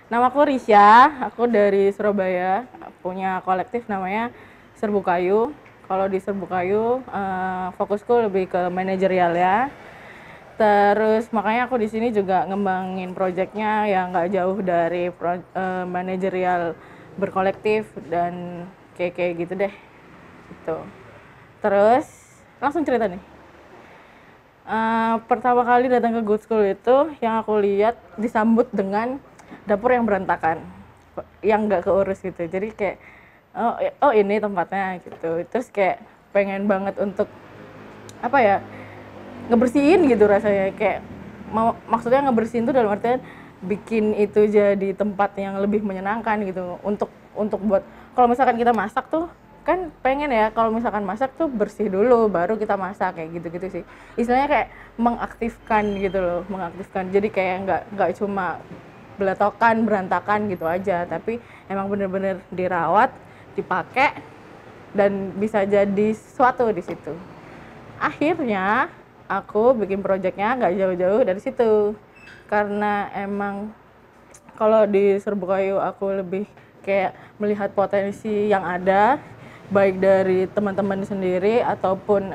Namaku Risya, aku dari Surabaya, punya kolektif namanya Serbu Kayu. Kalau di Serbu Kayu, fokusku lebih ke manajerial ya. Terus makanya aku di sini juga ngembangin proyeknya yang nggak jauh dari manajerial berkolektif dan kayak gitu deh. Gitu. Terus langsung cerita nih. Pertama kali datang ke Good School itu yang aku lihat disambut dengan dapur yang berantakan, yang nggak keurus gitu. Jadi kayak oh ini tempatnya gitu. Terus kayak pengen banget untuk apa ya, ngebersihin gitu rasanya, kayak maksudnya ngebersihin tuh dalam artian bikin itu jadi tempat yang lebih menyenangkan gitu untuk buat kalau misalkan kita masak tuh kan pengen ya kalau misalkan masak tuh bersih dulu baru kita masak kayak gitu-gitu sih, istilahnya kayak mengaktifkan gitu loh, mengaktifkan. Jadi kayak nggak cuma belatokan berantakan gitu aja, tapi emang bener-bener dirawat, dipakai, dan bisa jadi sesuatu di situ. Akhirnya aku bikin projectnya nggak jauh-jauh dari situ, karena emang kalau di Serbu Kayu aku lebih kayak melihat potensi yang ada, baik dari teman-teman sendiri ataupun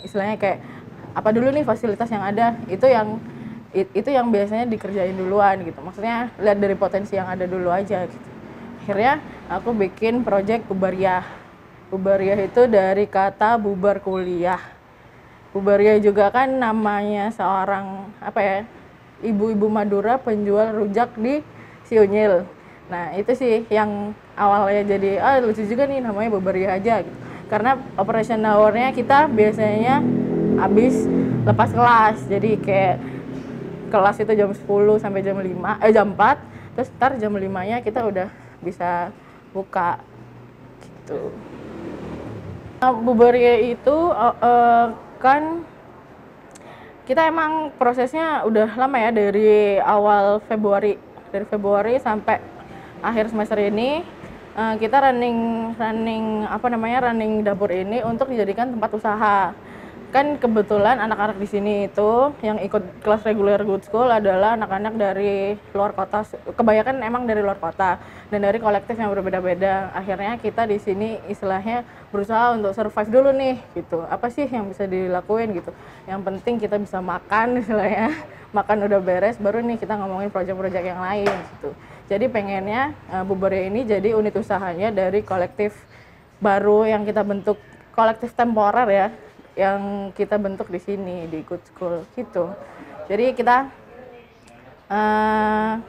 istilahnya kayak apa dulu nih fasilitas yang ada, itu yang biasanya dikerjain duluan gitu. Maksudnya lihat dari potensi yang ada dulu aja gitu. Akhirnya aku bikin project Bubariah. Bubariah itu dari kata bubar kuliah. Bubaria juga kan namanya seorang apa ya, ibu-ibu Madura penjual rujak di Siunyil. Nah itu sih yang awalnya jadi lucu juga nih namanya Bubaria aja gitu. Karena operation hour-nya kita biasanya habis lepas kelas, jadi kayak kelas itu jam 10 sampai jam 4, terus ntar jam 5-nya kita udah bisa buka gitu. Bubaria itu kan kita emang prosesnya udah lama ya, dari awal Februari, dari Februari sampai akhir semester ini. Kita running dapur ini untuk dijadikan tempat usaha. Kan kebetulan anak-anak di sini itu yang ikut kelas reguler Good School adalah anak-anak dari luar kota, kebanyakan emang dari luar kota dan dari kolektif yang berbeda-beda. Akhirnya kita di sini istilahnya berusaha untuk survive dulu nih gitu. Apa sih yang bisa dilakuin gitu. Yang penting kita bisa makan istilahnya. Makan udah beres baru nih kita ngomongin proyek-proyek yang lain gitu. Jadi pengennya Bubaria ini jadi unit usahanya dari kolektif baru yang kita bentuk, kolektif temporer ya, yang kita bentuk di sini di Good School gitu. Jadi kita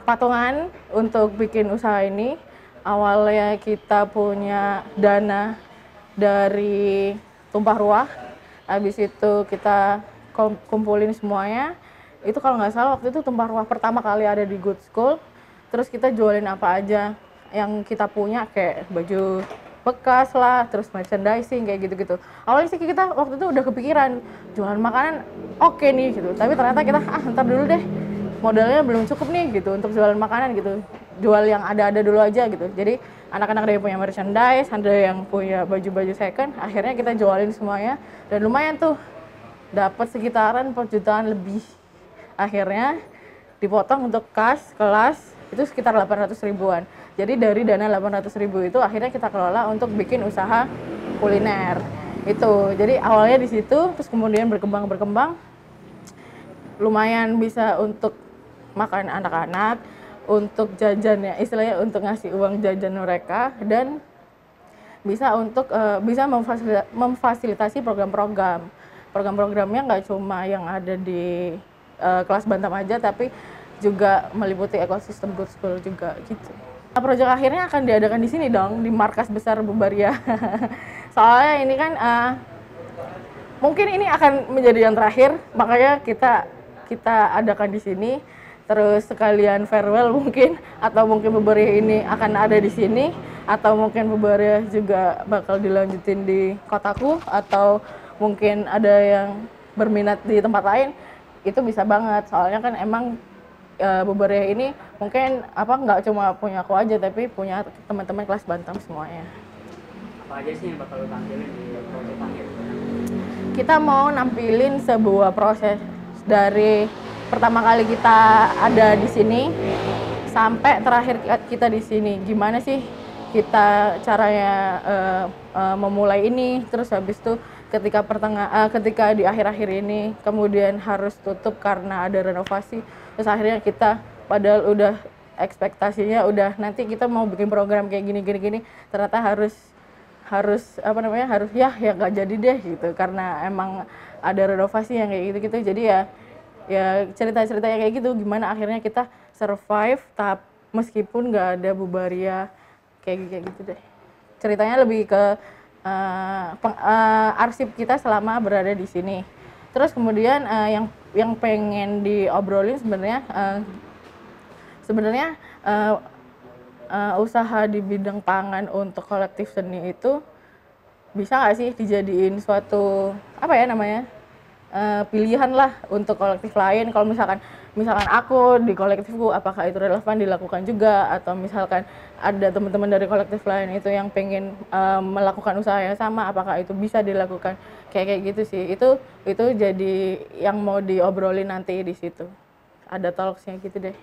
patungan untuk bikin usaha ini. Awalnya kita punya dana dari tumpah ruah, habis itu kita kumpulin semuanya. Itu kalau nggak salah waktu itu tumpah ruah pertama kali ada di Good School. Terus kita jualin apa aja yang kita punya, kayak baju bekas lah, terus merchandising kayak gitu-gitu. Awalnya sih kita waktu itu udah kepikiran jualan makanan oke nih gitu, tapi ternyata kita ntar dulu deh, modalnya belum cukup nih gitu untuk jualan makanan gitu, jual yang ada-ada dulu aja gitu. Jadi anak-anak ada yang punya merchandise, ada yang punya baju-baju second, akhirnya kita jualin semuanya dan lumayan tuh, dapat sekitaran 4 jutaan lebih. Akhirnya dipotong untuk kas kelas itu sekitar 800 ribuan. Jadi dari dana 800 ribu itu akhirnya kita kelola untuk bikin usaha kuliner. Itu. Jadi awalnya di situ, terus kemudian berkembang lumayan bisa untuk makan anak-anak, untuk jajan ya, istilahnya untuk ngasih uang jajan mereka, dan bisa untuk bisa memfasilitasi program-programnya nggak cuma yang ada di kelas Bantam aja, tapi juga meliputi ekosistem Good School juga gitu. Proyek akhirnya akan diadakan di sini dong, di markas besar Bubaria. Soalnya ini kan mungkin ini akan menjadi yang terakhir, makanya kita adakan di sini. Terus sekalian farewell mungkin, atau mungkin Bubaria ini akan ada di sini, atau mungkin Bubaria juga bakal dilanjutin di kotaku, atau mungkin ada yang berminat di tempat lain. Itu bisa banget, soalnya kan emang Bubaria ini mungkin nggak cuma punya aku aja, tapi punya teman-teman kelas Bantam semuanya. Apa aja sih yang bakal lo tampilin di proyek akhir? Kita mau nampilin sebuah proses dari pertama kali kita ada di sini sampai terakhir kita di sini. Gimana sih kita caranya memulai ini, terus habis itu ketika di akhir-akhir ini kemudian harus tutup karena ada renovasi, terus akhirnya kita padahal udah ekspektasinya udah nanti kita mau bikin program kayak gini, ternyata harus apa namanya, harus ya nggak jadi deh gitu karena emang ada renovasi yang kayak gitu-gitu. Jadi ya cerita-cerita yang kayak gitu gimana akhirnya kita survive meskipun nggak ada bubaria kayak gitu deh. Ceritanya lebih ke arsip kita selama berada di sini. Terus kemudian yang pengen diobrolin sebenarnya usaha di bidang pangan untuk kolektif seni itu bisa nggak sih dijadiin suatu apa ya namanya, pilihan lah untuk kolektif lain. Kalau misalkan aku di kolektifku apakah itu relevan dilakukan juga, atau misalkan ada teman-teman dari kolektif lain itu yang pengen melakukan usaha yang sama, apakah itu bisa dilakukan kayak gitu sih. Itu jadi yang mau diobrolin nanti di situ, ada talksnya gitu deh.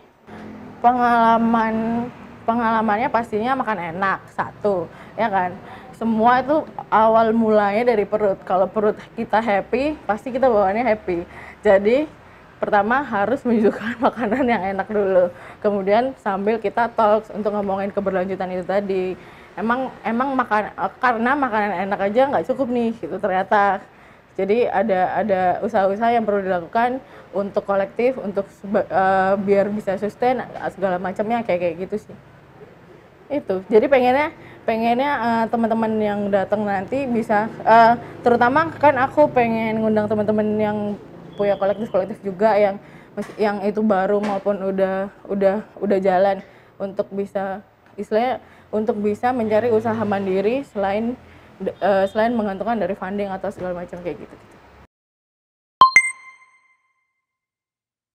Pengalamannya pastinya makan enak satu, ya kan. Semua itu awal mulanya dari perut. Kalau perut kita happy, pasti kita bawaannya happy. Jadi pertama harus menunjukkan makanan yang enak dulu. Kemudian sambil kita talks untuk ngomongin keberlanjutan itu tadi. Emang karena makanan enak aja nggak cukup nih gitu ternyata. Jadi ada usaha-usaha yang perlu dilakukan untuk kolektif, untuk biar bisa sustain segala macamnya kayak gitu sih. Itu. Jadi pengennya teman-teman yang datang nanti bisa terutama kan aku pengen ngundang teman-teman yang punya kolektif juga yang itu baru maupun udah jalan untuk bisa istilahnya untuk bisa mencari usaha mandiri selain menggantungkan dari funding atau segala macam kayak gitu.